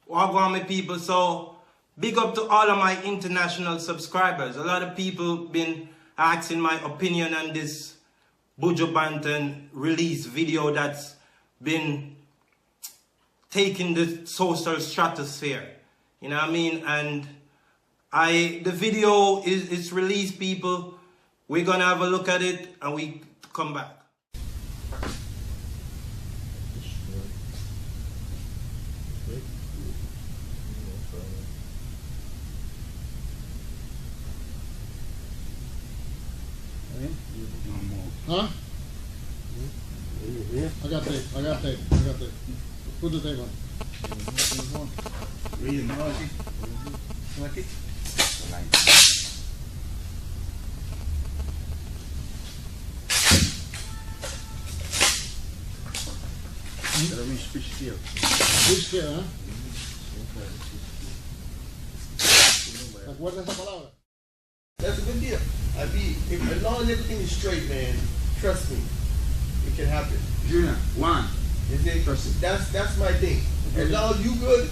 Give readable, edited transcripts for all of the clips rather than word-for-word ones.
Wagwan, my people. So big up to all of my international subscribers. A lot of people been asking my opinion on this Buju Banton release video that's been taking the social stratosphere. You know what I mean? And the video is released, people. We're gonna have a look at it and we come back. Huh? I got tape. Put the tape on. Read it now, like it. Gotta reach fish scale. Fish scale, huh? ¿Recuerdas esa palabra? That's a good deal. As long as everything is straight, man, trust me, it can happen. Junior, one. That's my thing. As long as you good,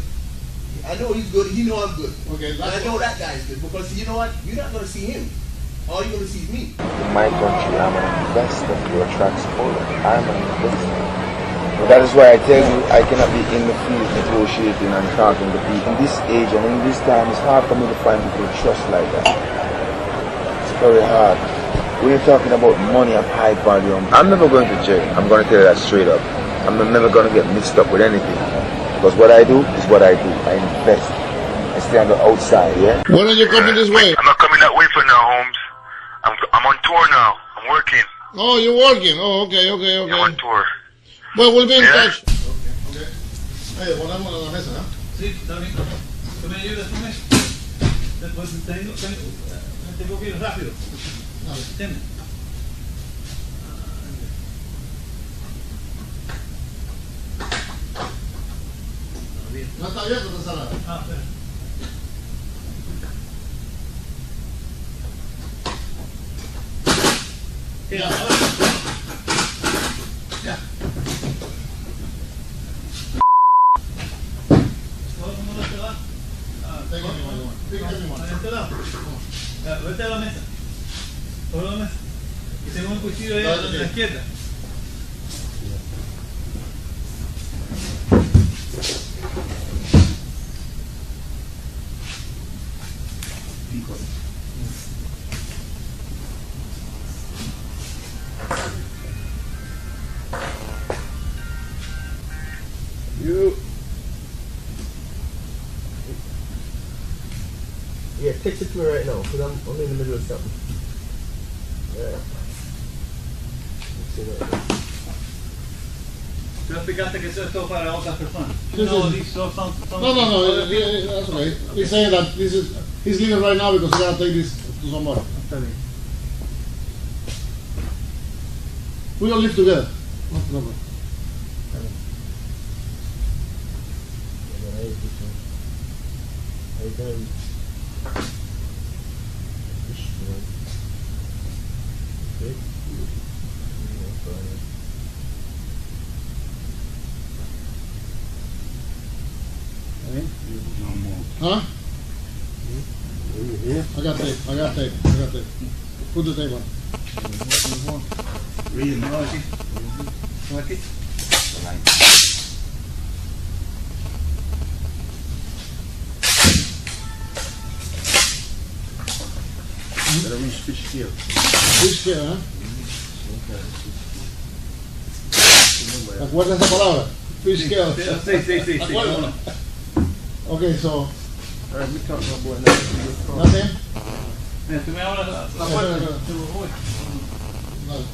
I know he's good, he know I'm good. Okay, and I know that guy's good, because you know what? You're not going to see him. All you're going to see is me. In my country, I'm an investor. You attract supporter. I'm an investor. But that is why I tell you, I cannot be in the field negotiating and talking to people. In this age and in this time, it's hard for me to find people who trust like that. It's very hard. When you're talking about money and high volume, I'm never going to jail. I'm going to tell you that straight up. I'm never going to get mixed up with anything. Because what I do is what I do. I invest. I stay on the outside, yeah? When are you coming this way? I'm not coming that way for now, Holmes. I'm on tour now. I'm working. Oh, you're working. Oh, okay. I'm on tour. Well, we'll be in touch. Okay. Hey, ponemos en la mesa, ¿no? Sí, está bien. ¿Tú me ayudas con eso? Después tengo que ir rápido. ¿Entiendes? No está abierto esta sala. Ah, espera. Ya. Ya. ¿Cómo te va? Tengo mi mano. Fíjate mi mano. ¿A este lado? Ya, vete a la mesa. Sobre la mesa. Y tengo un cuchillo ahí a la izquierda. Yeah, text it to me right now, because I'm in the middle of something. Yeah. Let's see right now. Tú explicaste que eso es todo para otras personas. Sí, No, sí. these son. No, that's okay. He's saying that he's leaving right now because he's gonna take this to somebody. Está bien. We don't live together. No problem. Huh? I got tape. Put the tape on. Read it now, like it. Gotta reach fish scale. Fish scale, huh? ¿Recuerdas esa palabra? Fish scale. Sí. ¿Recuerdas? Okay, so. Alright, we're talking about now. Nothing? Mira, tú me abres la Espera. puerta. Te lo voy. Dale.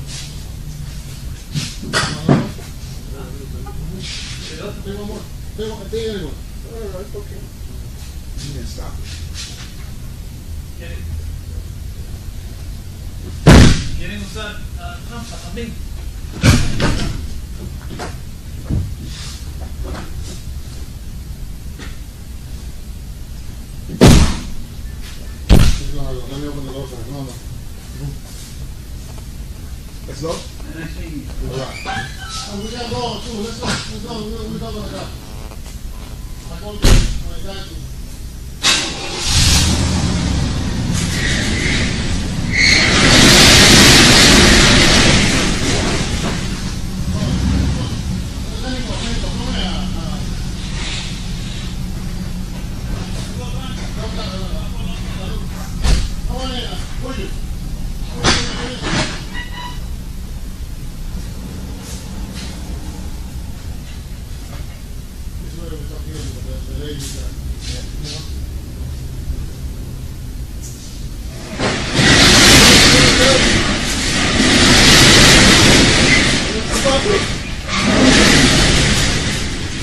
Tengo more. Tengo. Alright, okay. You didn't stop it. ¿Quieren usar trampa también? Let me open the door first. No. Let's go. We gotta go too. Let's go. We're going to go. porque muchacho.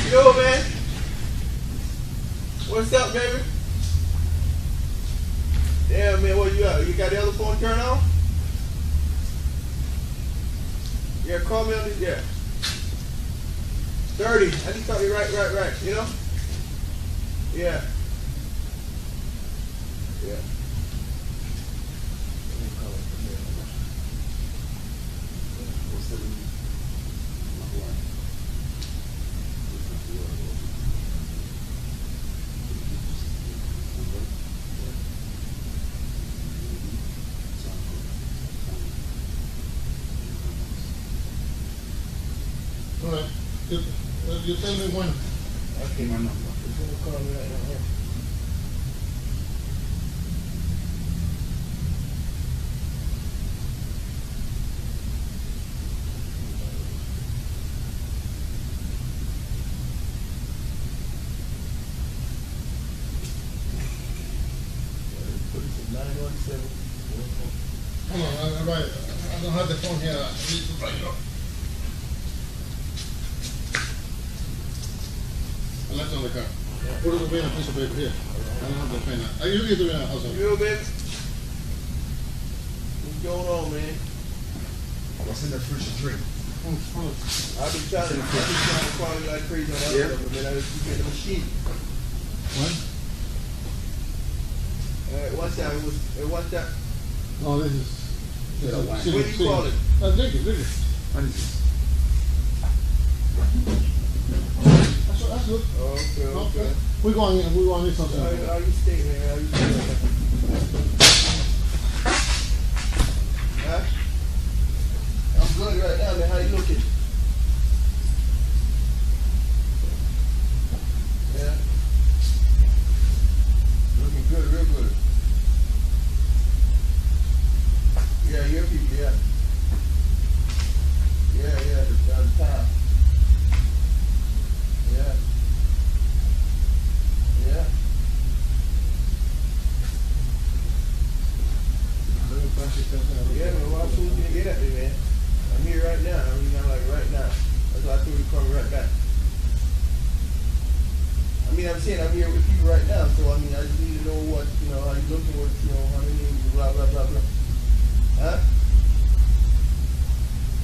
Yo, man. What's up, baby? Yeah, man, what you got? You got the other phone turned on? Yeah, call me on this, yeah. 30. I just thought you right, you know? Yeah. Yeah. All right. You tell me when. Okay, my number. He's gonna call me right now, yeah. Put it to 917. Hold on, I don't have the phone here. I need to write it up. I left it on the car. Put it away in a piece of paper here. I don't have the pen. I usually do it also. You know, baby? What's going on, man? What's in the fridge to drink? I've been trying to call you like crazy on that stuff, but man, I just keep getting the machine. What? What's that? What's that? No, this is. What do you call it? Drink it. What is this? That's good. Okay. We're going to need something. How you stay, man? How you stay? Huh? I'm good right now, man. How you looking? Yeah. Looking good, real good. Yeah, your people, yeah. Yeah, the top. Yeah. Yeah. Yeah, man, why soon you get at me, man? I'm here right now. I mean, I'm like right now. That's why I told you to come right back. I mean, I'm saying I'm here with people right now, so I mean, I just need to know what, you know, how you looking, what, you know, how many, blah, blah, blah, blah. Huh?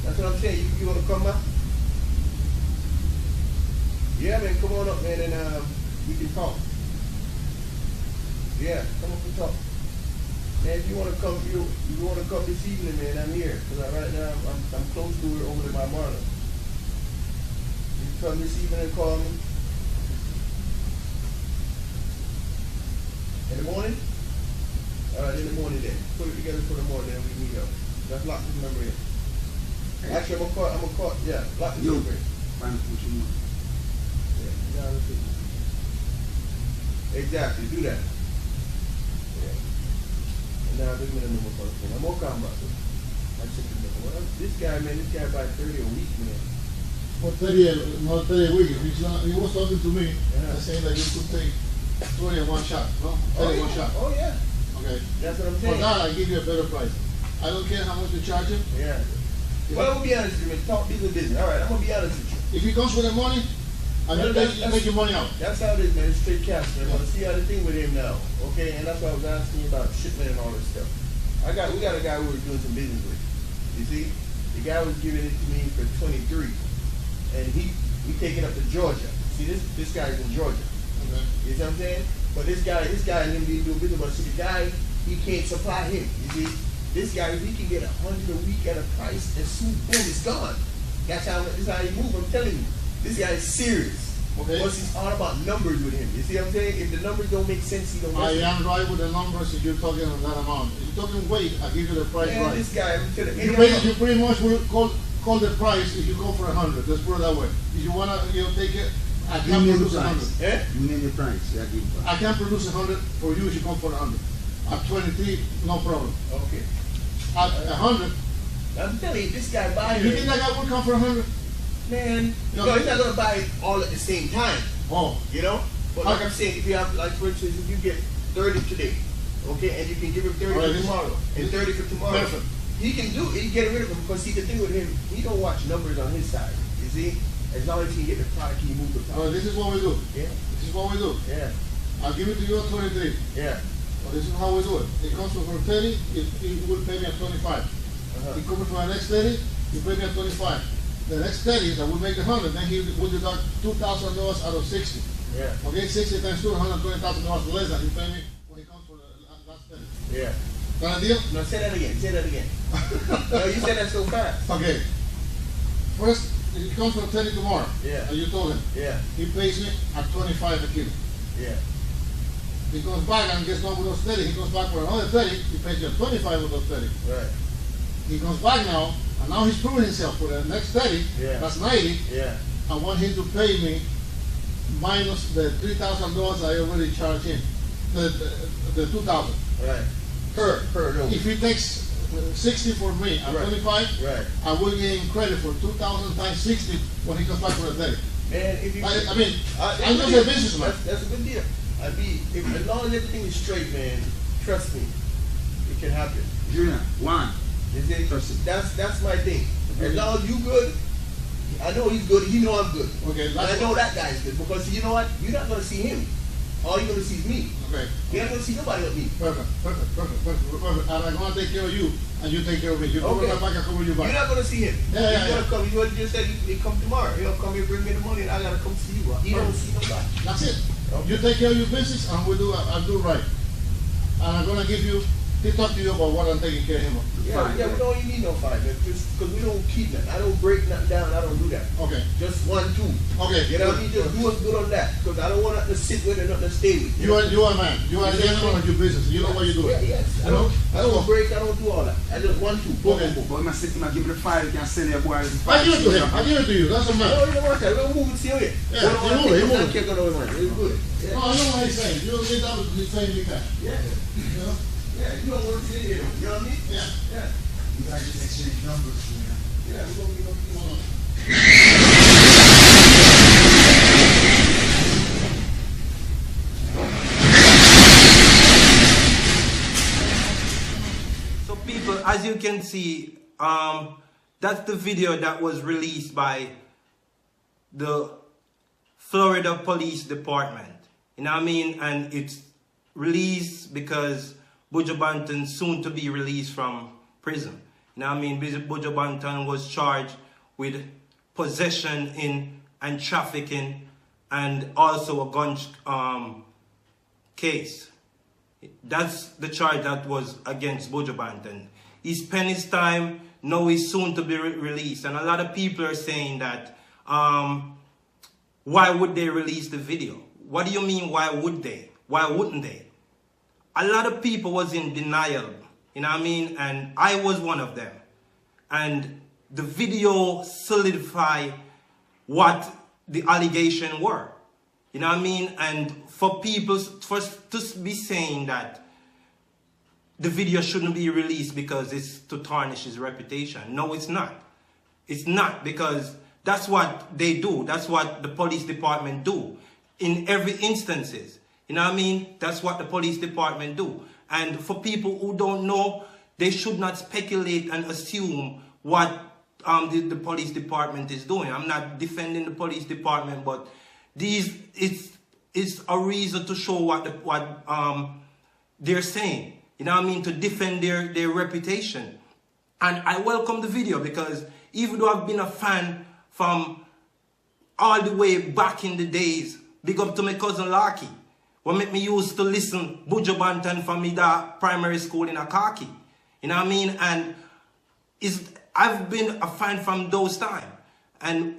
That's what I'm saying. You want to come up? Yeah, man, come on up, man, and we can talk. Yeah, come up and talk. Man, if you want to come, you want to come this evening, man, I'm here. Because right now, I'm close to it over to my Marlon. You can come this evening and call me. In the morning? All right, in the morning then. Put it together for the morning and we meet up. That's lock this number in. Actually, I'm gonna call, yeah, lock this number in. Find out what you want. Yeah, let's see. Exactly, do that. Yeah. And now give me the number for the phone. I'm gonna come back. I check the number. Well, this guy about 30 a week, man. For 30, not 30 a week. He was talking to me and saying that you could take 20 in one shot, no? 30 in one shot. Oh, yeah. Okay. That's what I'm For saying. that, I give you a better price. I don't care how much you charge him. Yeah. Well, I'm gonna be honest with you, man. Talk business. All right, I'm gonna be honest with you. If he comes with the money, and you make your money out. That's how it is, man. It's straight cash, man. I want to see how the thing with him now, okay? And that's why I was asking you about shipment and all this stuff. We got a guy we were doing some business with. You see, the guy was giving it to me for 23, and he taking up to Georgia. See, this guy's in Georgia. Okay. You see what I'm saying? But this guy and him didn't do business. But see, the guy, he can't supply him. You see, this guy, he can get 100 a week at a price, and soon, boom, it's gone. This is how he move. I'm telling you, this guy is serious. Okay. But it's all about numbers with him. You see what I'm saying? If the numbers don't make sense, he don't I listen. am right with the numbers if you're talking on that amount. If you're talking weight, I give you the price Man, right. this guy, I'm telling You pretty much will call the price if you go for 100. Let's put it that way. If you wanna, take it, I You can't name the produce 100. price. Eh? You name the price. Yeah, give the price. I can't produce 100 for you if you come for 100. At 23, no problem. Okay. At 100, I'm telling you, this guy buying you it. think that guy will come for 100? Man, No. no, he's not gonna buy it all at the same time. Oh, You know? But like I'm saying, if you have, like for instance, if you get 30 today, okay, and you can give him 30 All right, for this- tomorrow, and 30 for tomorrow, Perfect. he can do it, he can get rid of him because he can think with him, he don't watch numbers on his side, you see? As long as he can get the product, he move the well, product. this is what we do. Yeah, This is what we do. yeah, I'll give it to you at 23. yeah. Well, this is how we do it. It comes from 30, he will pay me at 25. Uh-huh. He comes for the next 30, he pay me at 25. The next 30 that will make the 100, then he will deduct $2,000 out of 60. Yeah, Okay, 60 times 2, $120,000 less than he pay me when he comes for the last 30. yeah. Got a deal? No, say that again, say that again. No, you said that so fast. Okay. First, he comes for 30 tomorrow. Yeah. And you told him. Yeah, He pays me at 25 a kilo. yeah, He comes back and gets done with those 30. He comes back for another 30. He pays you at 25 with those 30. right, He comes back now, and now he's proving himself for the next 30. Yeah. That's 90. yeah, I want him to pay me minus the $3,000 I already charged him. The 2,000. right. Per no. If he takes 60 for me at Right. 25, Right. I will give him credit for 2,000 times 60 when he comes back for the 30. Man, if you, I mean, that's I'm a just good a deal. businessman. That's a good deal. As long as everything is straight, man, trust me, it can happen. Junior, one. You see? Trust it. That's my thing. As long as you good, I know he's good, he know I'm good. Okay, And that's I know that guy's good because you know what? You're not gonna see him. All you're gonna see is me. Okay. You're not gonna see nobody but me. Perfect. And I'm going to take care of you, and you take care of me. You cover Okay. my back, I cover your You're back. not gonna see him. Yeah, He's yeah, gonna yeah. come. He just said he come tomorrow. He'll come here, bring me the money, and I gotta come see you. He don't see nobody. That's it. Okay. You take care of your business, and I'll do right. And I'm going to give you, he talk to you about what I'm taking care of him of. Yeah, Fine, yeah, we don't even need no five, man. Just because we don't keep nothing. I don't break nothing down. I don't do that. Okay. Just 1, 2. Okay. You know what I mean? Just do us good on that. Because I don't want nothing to sit with and nothing to stay with. You are a man. You are a gentleman of your business. You know what you're doing. Yeah, yes. I You know? don't break. I don't do all that. I just 1, 2. Boom, Okay. boom, boom. But when I sit him, I give him the fire, you can send your boy. I give it to him. I give it to you. That's a No, man. you don't want that. We don't move it to you yet. Yeah, We don't he want move it, he to move take it. care of it. It's good. No, Yeah. I know what he's saying. You don't get that with the same you can. Yeah. You know? Yeah, you don't want to sit here. You know what I mean? Yeah. Yeah. You guys just exchange numbers, Junior. Yeah, we're going to be Hold on. So people, as you can see, that's the video that was released by the Florida Police Department. You know what I mean? And it's released because Buju Banton soon to be released from prison. You know what I mean? Buju Banton was charged with possession in and trafficking and also a gun case. That's the charge that was against Buju Banton. He spent his time, now he's soon to be released. And a lot of people are saying that, why would they release the video? What do you mean, why would they? Why wouldn't they? A lot of people was in denial, you know what I mean? And I was one of them. And the video solidified what the allegation were. You know what I mean? And for people to be saying that the video shouldn't be released because it's to tarnish his reputation. No, it's not. It's not, because that's what they do. That's what the police department do in every instances. You know what I mean? That's what the police department do. And for people who don't know, they should not speculate and assume what the police department is doing. I'm not defending the police department, but it's a reason to show what they're saying. You know what I mean? To defend their reputation. And I welcome the video because even though I've been a fan from all the way back in the days, big up to my cousin Larky, what make me used to listen Buju Banton from me that primary school in Akaki. You know what I mean? And I've been a fan from those times. And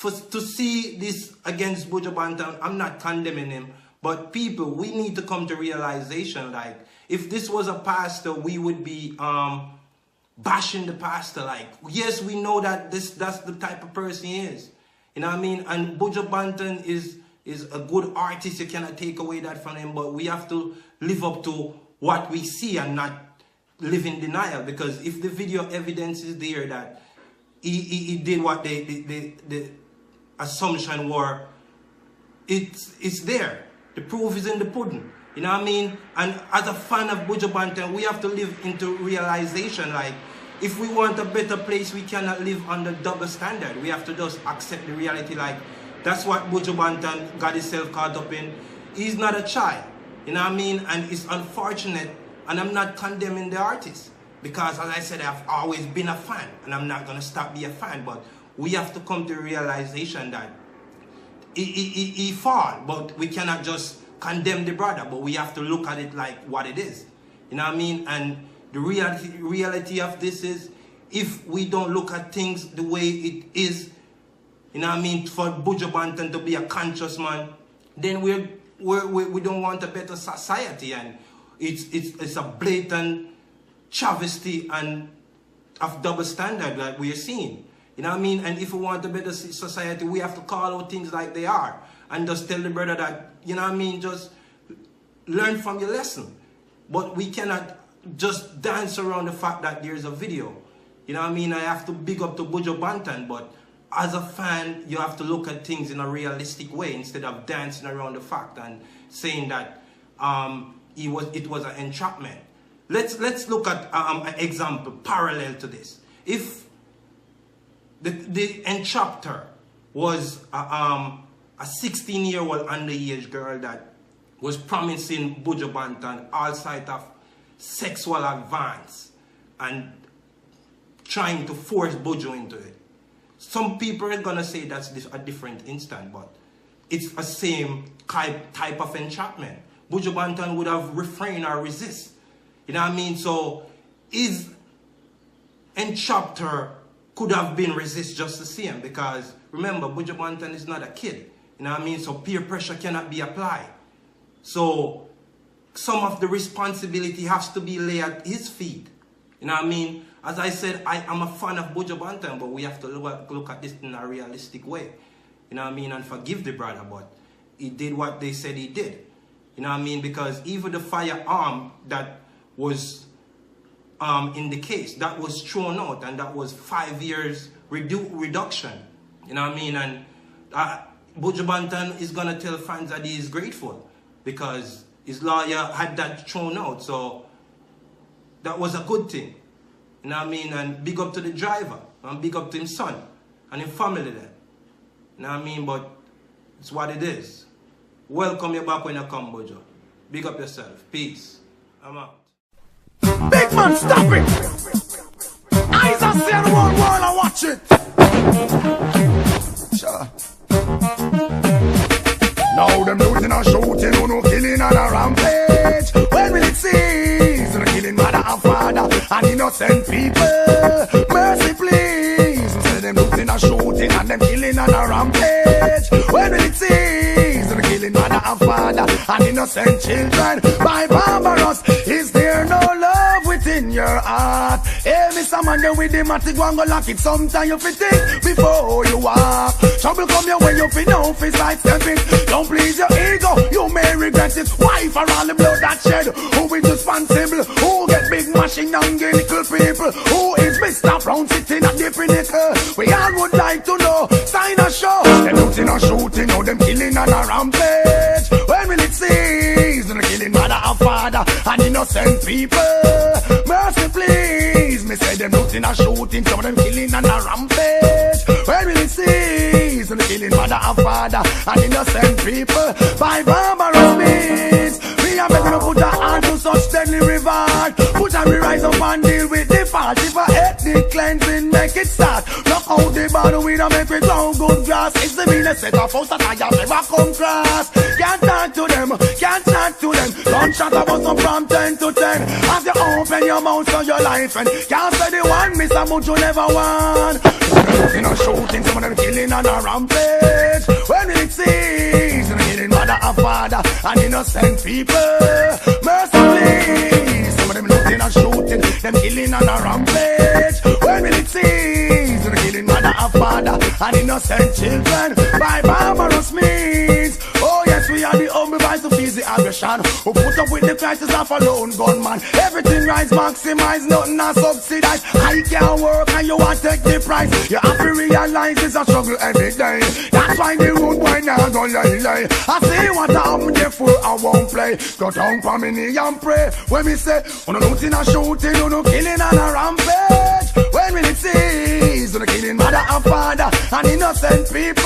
to see this against Buju Banton, I'm not condemning him, but people, we need to come to realization, like, if this was a pastor, we would be bashing the pastor. Like, yes, we know that that's the type of person he is. You know what I mean? And Buju Banton is a good artist. You cannot take away that from him, but we have to live up to what we see and not live in denial. Because if the video evidence is there that he did what the assumption were, it's there. The proof is in the pudding. You know what I mean? And as a fan of Buju Banton, we have to live into realization, like, if we want a better place, we cannot live under double standard. We have to just accept the reality, like, that's what Buju Banton got himself caught up in. He's not a child, you know what I mean? And it's unfortunate, and I'm not condemning the artist, because as I said, I've always been a fan, and I'm not going to stop being a fan, but we have to come to the realization that he fall, but we cannot just condemn the brother, but we have to look at it like what it is. You know what I mean? And the reality of this is, if we don't look at things the way it is, you know what I mean, for Buju Banton to be a conscious man, then we don't want a better society, and it's a blatant travesty and of double standard like we are seeing. You know what I mean? And if we want a better society, we have to call out things like they are. And just tell the brother that, you know what I mean, just learn from your lesson. But we cannot just dance around the fact that there's a video. You know what I mean? I have to big up to Buju Banton, but as a fan, you have to look at things in a realistic way instead of dancing around the fact and saying that it was an entrapment. Let's look at an example parallel to this. If the entrapter was a 16-year-old underage girl that was promising Buju Banton all sort of sexual advance and trying to force Buju into it. Some people are going to say that's a different instance, but it's the same type of entrapment. Buju Banton would have refrained or resist. You know what I mean? So his entrapter could have been resist just the same, because remember, Buju Banton is not a kid. You know what I mean? So peer pressure cannot be applied. So some of the responsibility has to be laid at his feet. You know what I mean? As I said, I am a fan of Buju Banton, but we have to look at this in a realistic way. You know what I mean? And forgive the brother, but he did what they said he did. You know what I mean? Because even the firearm that was in the case, that was thrown out, and that was 5 years reduction. You know what I mean? And Buju Banton is going to tell fans that he is grateful because his lawyer had that thrown out. So that was a good thing. You know what I mean? And big up to the driver, and big up to his son and his family there. You know what I mean? But it's what it is. Welcome you back when you come, Buju. Big up yourself. Peace. I'm out. Big man, stop it! Eyes are seeing the whole world and watch it! Sure. Now them looting and shooting, who no killing and a rampage. When will it cease? No killing mother and father and innocent people. Mercy please. Say them looting and shooting and them killing and a rampage. When will it cease? No killing mother and father and innocent children. By barbarous, is there no love within your heart? Hey, Mr. Man, you with the matic one go lock it. Sometime you fit think before you walk. Trouble come your way, you fit know if it's like stepping. Don't please your ego, you may regret it. Why for all the blood that shed? Who is responsible? Who get big machine and get little people? Who is Mr. Brown sitting at the pinnacle? We all would like to know. Sign a show. Them looting and shooting, now them killing on a rampage. When will it cease? Them killing mother and father and innocent people. Mercy please. Me say them looting and shooting, some of them killing on a rampage. When will it cease? Them killing mother and father and innocent people by barbarous means. We are better to put a hand to such deadly revenge. Put a rise up and deal with the fault. If a ethnic cleansing make it start. Knock out the bottle with a make it ground good grass. It's the meanest set of house that I have never come cross. Can't talk to them, can't talk to them. gunshot a bust up from 10 to 10. As you open your mouth for your life and can't say the one Mr. Mucho never won. You know, shooting, some of them killing on a rampage. When will it cease? You know, killing mother and father and innocent people. Mercy please. Some of them looting and shooting, them killing on a rampage. When will it cease? You know, killing mother and father and innocent children by barbarous means. Oh yes, we are the humble vice to feed the aggression. Who put up with the crisis of a lone gunman. Everything rise, maximize, nothing a subsidize. I can't work and you want to take the price. You have to realize it's a struggle every day. That's why the road boy now don't lie. I see what happened, therefore I won't play. Go down for me knee and pray. When we say, on a looting and shooting, on a killing and a rampage. When will it cease? On a killing mother and father and innocent people.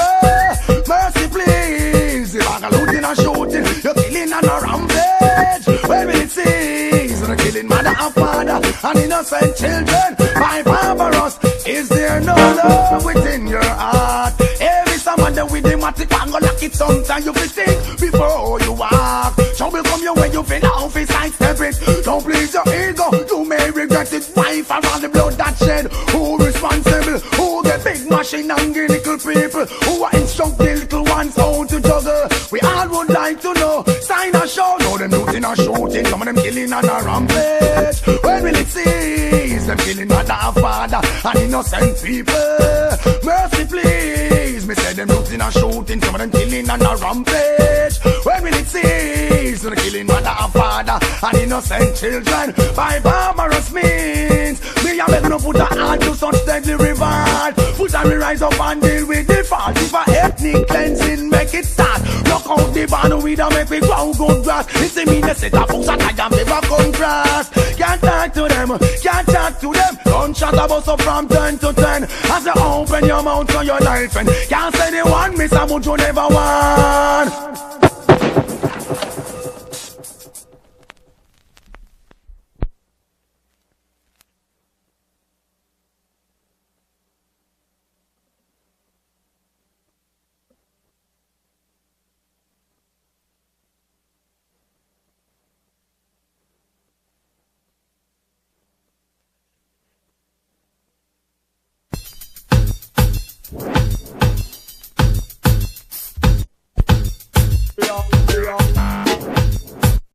Mercy please. If I can looting and shooting, you're killing and a rampage. When will it cease? On a killing mother and father and innocent children by barbarous. Is there no love within your heart? Every someone that with them at the go lock it sometimes you feel think before you walk. Trouble come your way, you feel off his side step it. Don't please your ego, you may regret it. Wife and all the blood that shed. Who responsible? Who get big machine and little people? Who are instruct the little ones how to juggle? We all would like to know. Sign a show, know them looting and shooting. Some of them killing on a rampage. When will it cease? Them killing mother and father and innocent people. Mercy please. Me say them looting and shooting. Some of them killing on a rampage. When will it cease? Them killing mother and father and innocent children by barbarous means. Me a beg no put a hand to such deadly revolt. Put a rise up and deal with the fault. If a ethnic cleansing make it start. Knock out the ban with a make we grow good grass. It's a me they set a fox and I am never contrast. Can't talk to them, can't talk to them. Gunshot a bust up from 10 to 10. As you open your mouth for your life and can't say the one Mr. Mucho never won.